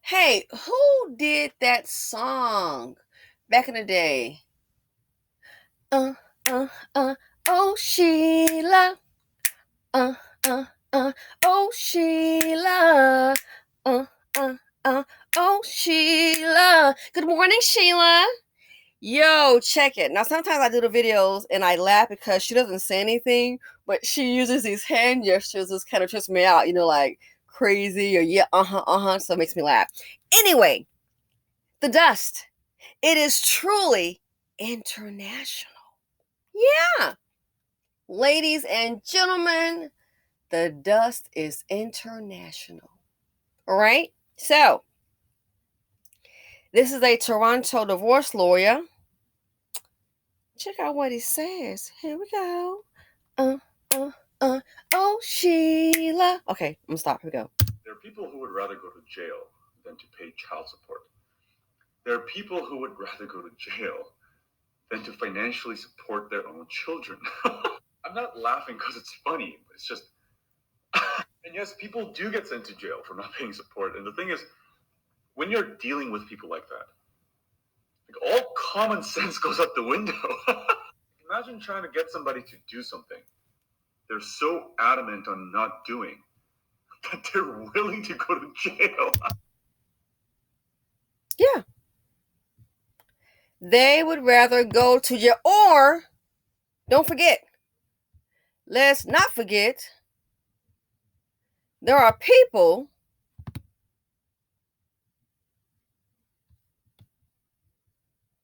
Hey, who did that song back in the day? Uh, uh, uh, oh Sheila. Uh, uh, oh Sheila. Uh, uh, uh, oh Sheila. Good morning, Sheila. Yo, check it. Now, sometimes I do the videos and I laugh because she doesn't say anything, but she uses these hand gestures that kind of trips me out, like crazy or yeah, so it makes me laugh. Anyway, the dust. It is truly international. Yeah. Ladies and gentlemen, the dust is international. All right. So, this is a Toronto divorce lawyer. Check out what he says. Here we go. Uh, uh, oh, Sheila. Okay, I'm gonna stop. Here we go. There are people who would rather go to jail than to pay child support. There are people who would rather go to jail than to financially support their own children. I'm not laughing because it's funny, but it's just. And yes, people do get sent to jail for not paying support. And the thing is, when you're dealing with people like that, like all common sense goes out the window. Imagine trying to get somebody to do something they're so adamant on not doing that they're willing to go to jail. Yeah. They would rather go to jail. Or, don't forget, let's not forget, there are people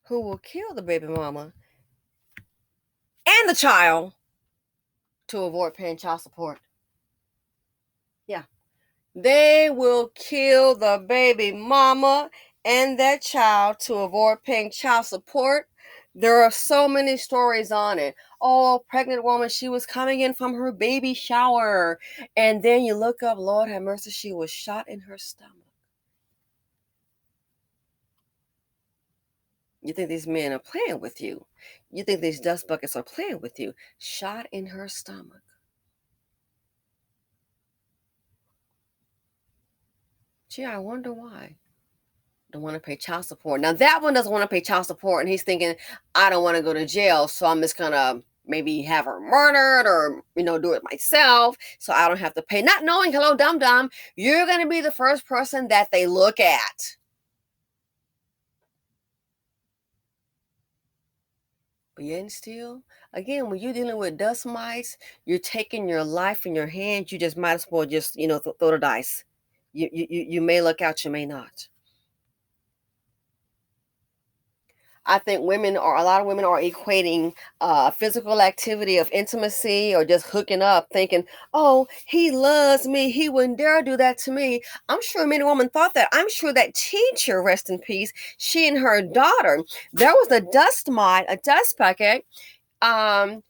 who will kill the baby mama and the child to avoid paying child support. Yeah. They will kill the baby mama and that child to avoid paying child support. There are so many stories on it. Oh, pregnant woman, she was coming in from her baby shower. And then you look up, Lord have mercy, she was shot in her stomach. You think these men are playing with you. You think these dust buckets are playing with you. Shot in her stomach. Gee, I wonder why. Don't want to pay child support. Now that one doesn't want to pay child support, and he's thinking, I don't want to go to jail, so I'm just gonna maybe have her murdered or do it myself, so I don't have to pay. Not knowing, hello, dum dum, you're gonna be the first person that they look at. But yet and still, again, when you're dealing with dust mites, you're taking your life in your hands. You just might as well just throw the dice. You may look out, you may not. I think a lot of women are equating physical activity of intimacy or just hooking up, thinking, oh, he loves me. He wouldn't dare do that to me. I'm sure many women thought that. I'm sure that teacher, rest in peace, she and her daughter, there was a dust mite, a dust bucket. I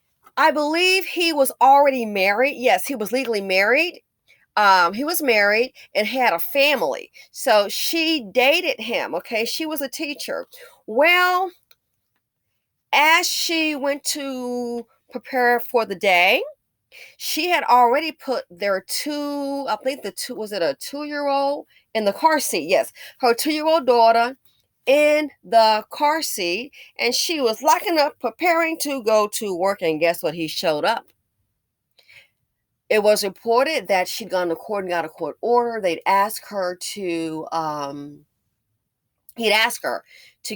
believe he was already married. Yes, he was legally married. He was married and had a family. So she dated him. Okay. She was a teacher. Well, as she went to prepare for the day, she had already put their I think was it a 2-year-old in the car seat? Yes. Her 2-year-old daughter in the car seat, and she was locking up, preparing to go to work. And guess what? He showed up. It was reported that she'd gone to court and got a court order. He'd asked her to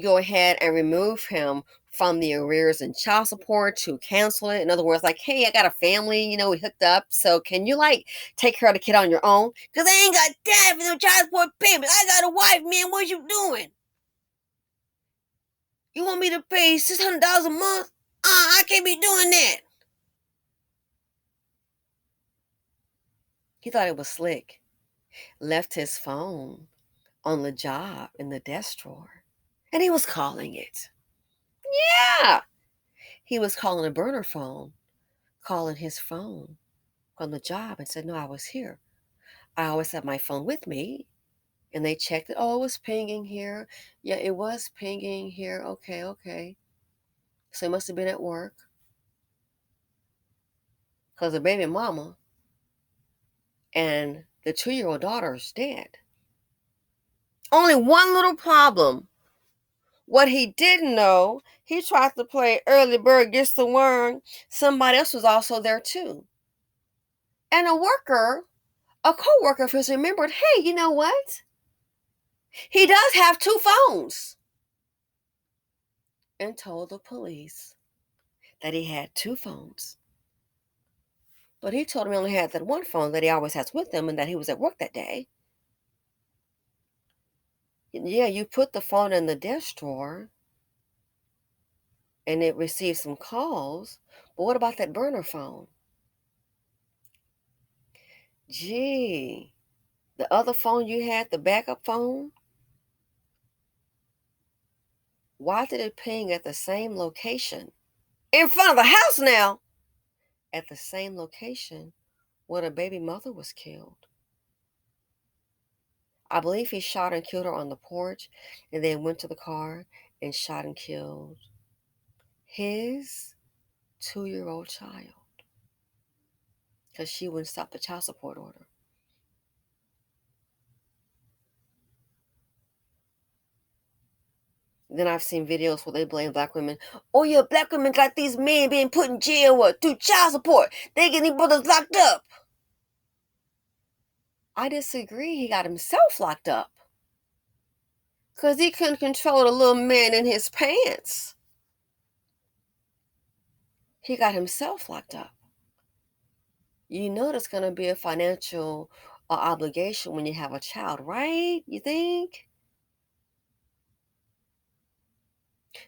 go ahead and remove him from the arrears and child support, to cancel it. In other words, like, hey, I got a family, we hooked up. So can you take care of the kid on your own? Because I ain't got dad for no child support payments. I got a wife, man. What you doing? You want me to pay $600 a month? I can't be doing that. He thought it was slick. Left his phone on the job in the desk drawer. And he was calling it. Yeah. He was calling a burner phone, calling his phone on the job, and said, no, I was here. I always have my phone with me. And they checked it. Oh, it was pinging here. Yeah, it was pinging here. Okay. So he must have been at work. Because the baby mama and the 2-year-old daughter is dead. Only one little problem. What he didn't know, he tried to play early bird gets the worm. Somebody else was also there too. And a co-worker of his remembered, hey, you know what? He does have two phones. And told the police that he had two phones. But he told him he only had that one phone that he always has with him and that he was at work that day. Yeah, you put the phone in the desk drawer and it received some calls. But what about that burner phone? Gee, the other phone you had, the backup phone, why did it ping at the same location? In front of the house now! At the same location where the baby mother was killed. I believe he shot and killed her on the porch and then went to the car and shot and killed his 2-year-old child because she wouldn't stop the child support order. Then I've seen videos where they blame black women. Oh yeah, black women got these men being put in jail through child support. They get these brothers locked up. I disagree. He got himself locked up because he couldn't control the little man in his pants. He got himself locked up. You know there's going to be a financial obligation when you have a child, right? You think?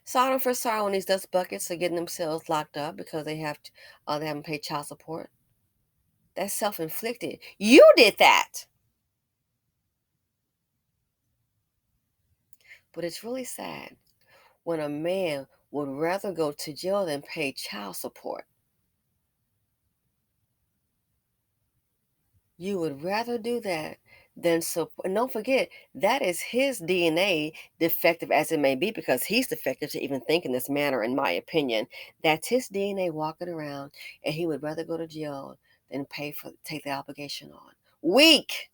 Sorry for sorry when these dust buckets are getting themselves locked up because they haven't paid child support. That's self-inflicted. You did that. But it's really sad when a man would rather go to jail than pay child support. You would rather do that than so. And don't forget, that is his DNA, defective as it may be, because he's defective to even think in this manner, in my opinion. That's his DNA walking around, and he would rather go to jail than take the obligation on. Weak.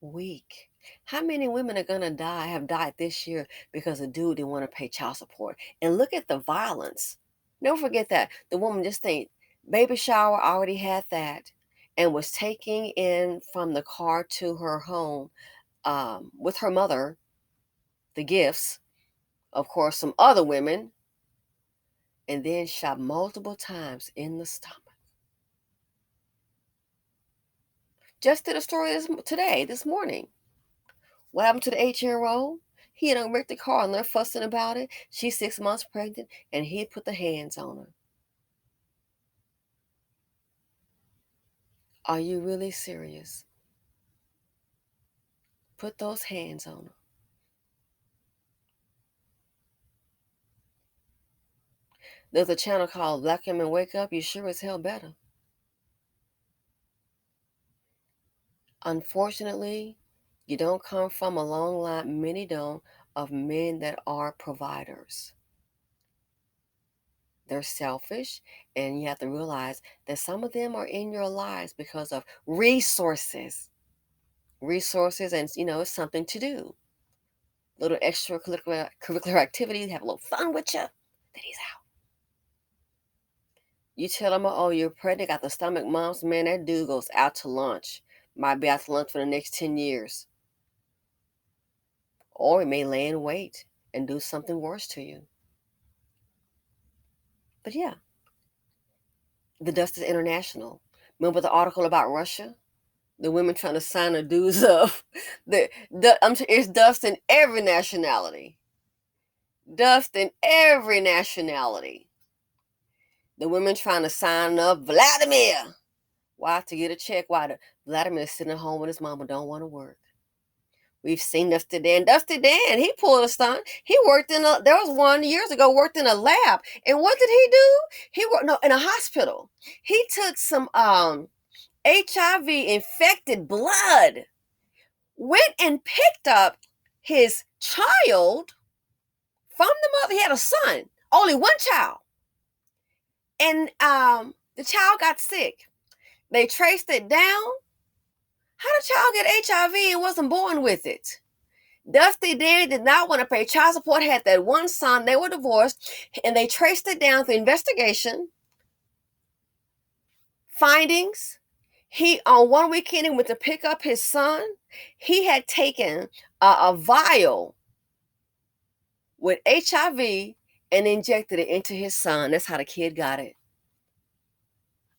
Weak. How many women are gonna have died this year because a dude didn't want to pay child support? And look at the violence. Don't forget that. The woman just think baby shower already had that and was taking in from the car to her home with her mother the gifts, of course, some other women, and then shot multiple times in the stomach. Just did a story this morning. What happened to the 8-year-old? He had wrecked the car and they're fussing about it. She's 6 months pregnant and he put the hands on her. Are you really serious? Put those hands on her. There's a channel called Black Women Wake Up. You sure as hell better. Unfortunately, you don't come from a long line, many don't, of men that are providers. They're selfish, and you have to realize that some of them are in your lives because of resources. Resources, and it's something to do. Little extracurricular activities, have a little fun with you. Then he's out. You tell him, oh, you're pregnant, got the stomach mumps, man, that dude goes out to lunch. Might be out to lunch for the next 10 years. Or he may lay in wait and do something worse to you. But yeah, the dust is international. Remember the article about Russia? The women trying to sign the dudes up. It's dust in every nationality. Dust in every nationality. The women trying to sign up Vladimir. Why? To get a check. Why? Vladimir is sitting at home with his mama, don't want to work. We've seen Dusty Dan. Dusty Dan, he pulled a stunt. He worked there was one years ago, worked in a lab. And what did he do? He worked, in a hospital. He took some HIV infected blood, went and picked up his child from the mother. He had a son, only one child. And the child got sick. They traced it down. How did child get HIV and wasn't born with it? Dusty Danny did not want to pay child support, had that one son, they were divorced, and they traced it down through investigation, findings. He, on one weekend, he went to pick up his son. He had taken a vial with HIV and injected it into his son. That's how the kid got it.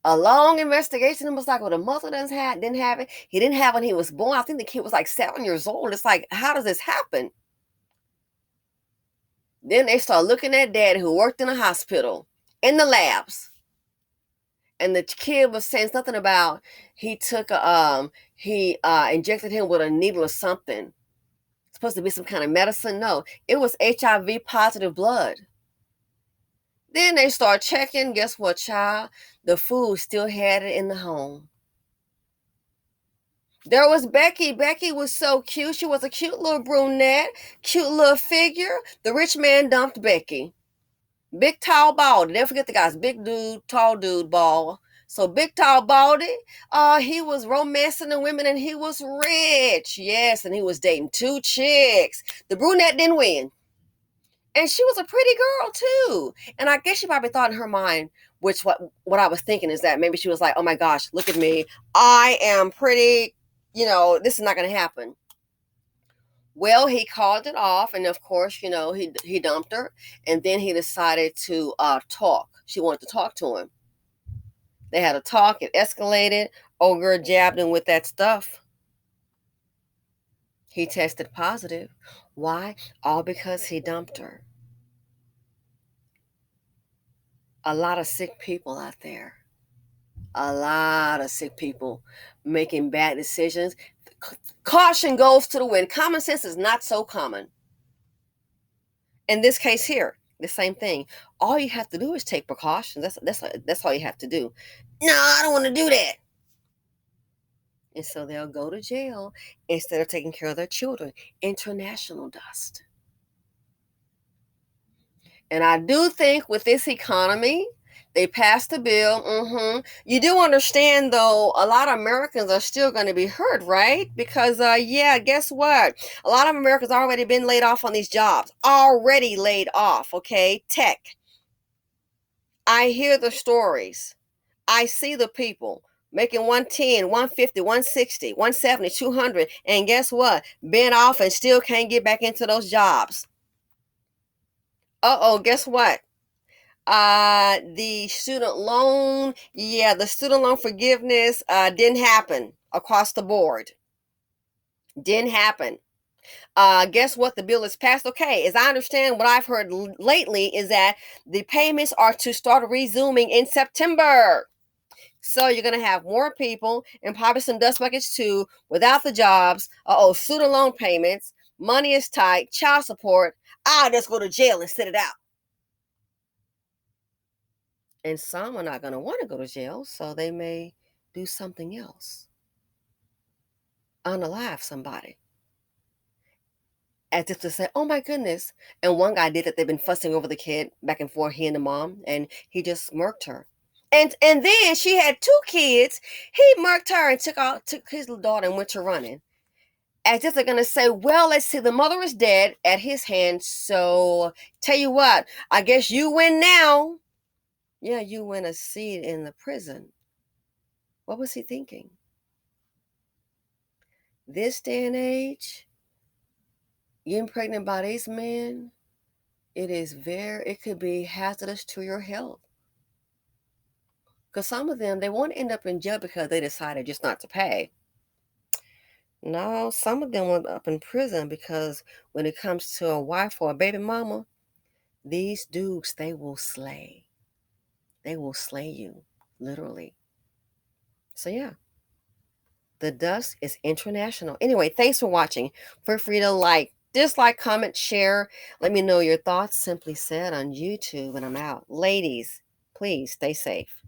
A long investigation. It was like, well, the mother didn't have it. He didn't have it when he was born. I think the kid was like 7 years old. It's like, how does this happen? Then they start looking at daddy, who worked in a hospital, in the labs. And the kid was saying something about he took he injected him with a needle or something. It's supposed to be some kind of medicine. No, it was HIV positive blood. Then they start checking. Guess what, child? The food still had it in the home. There was Becky. Becky was so cute. She was a cute little brunette, cute little figure. The rich man dumped Becky. Big, tall, baldy. Never forget the guys. Big dude, tall dude, bald. So big, tall, baldy. He was romancing the women and he was rich. Yes, and he was dating 2 chicks. The brunette didn't win. And she was a pretty girl too. And I guess she probably thought in her mind, which what I was thinking is that maybe she was like, oh my gosh, look at me. I am pretty, this is not going to happen. Well, he called it off, and of course, he dumped her, and then he decided to talk. She wanted to talk to him. They had a talk. It escalated. Old girl jabbed him with that stuff. He tested positive. Why? All because he dumped her. A lot of sick people out there. A lot of sick people making bad decisions. Caution goes to the wind. Common sense is not so common. In this case here, the same thing. All you have to do is take precautions. That's all you have to do. No, I don't want to do that. And so they'll go to jail instead of taking care of their children. International dust. And I do think with this economy, they passed a bill. You do understand, though, a lot of Americans are still going to be hurt, right? Because, guess what? A lot of Americans already been laid off on these jobs. Already laid off, okay? Tech. I hear the stories. I see the people making 110, 150, 160, 170, 200. And guess what? Been off and still can't get back into those jobs. Guess what? The student loan, the student loan forgiveness didn't happen across the board. Didn't happen. Guess what? The bill is passed. Okay, as I understand, what I've heard lately is that the payments are to start resuming in September. So you're going to have more people, and probably some dust buckets too, without the jobs. Student loan payments, money is tight, child support. I'll just go to jail and sit it out. And some are not going to want to go to jail, so they may do something else. Unalive somebody. As if to say, oh my goodness. And one guy did that. They've been fussing over the kid back and forth, he and the mom, and he just smirked her. And then she had 2 kids. He murked her and took his little daughter and went to running. As if they're going to say, well, let's see, the mother is dead at his hand. So tell you what, I guess you win now. Yeah, you win a seat in the prison. What was he thinking? This day and age, getting pregnant by these men, it could be hazardous to your health. Because some of them, they won't end up in jail because they decided just not to pay. No, some of them will end up in prison because when it comes to a wife or a baby mama, these dudes, they will slay. They will slay you, literally. So yeah, the dust is international. Anyway, thanks for watching. Feel free to dislike, comment, share. Let me know your thoughts, Simply Said, on YouTube, and I'm out. Ladies, please stay safe.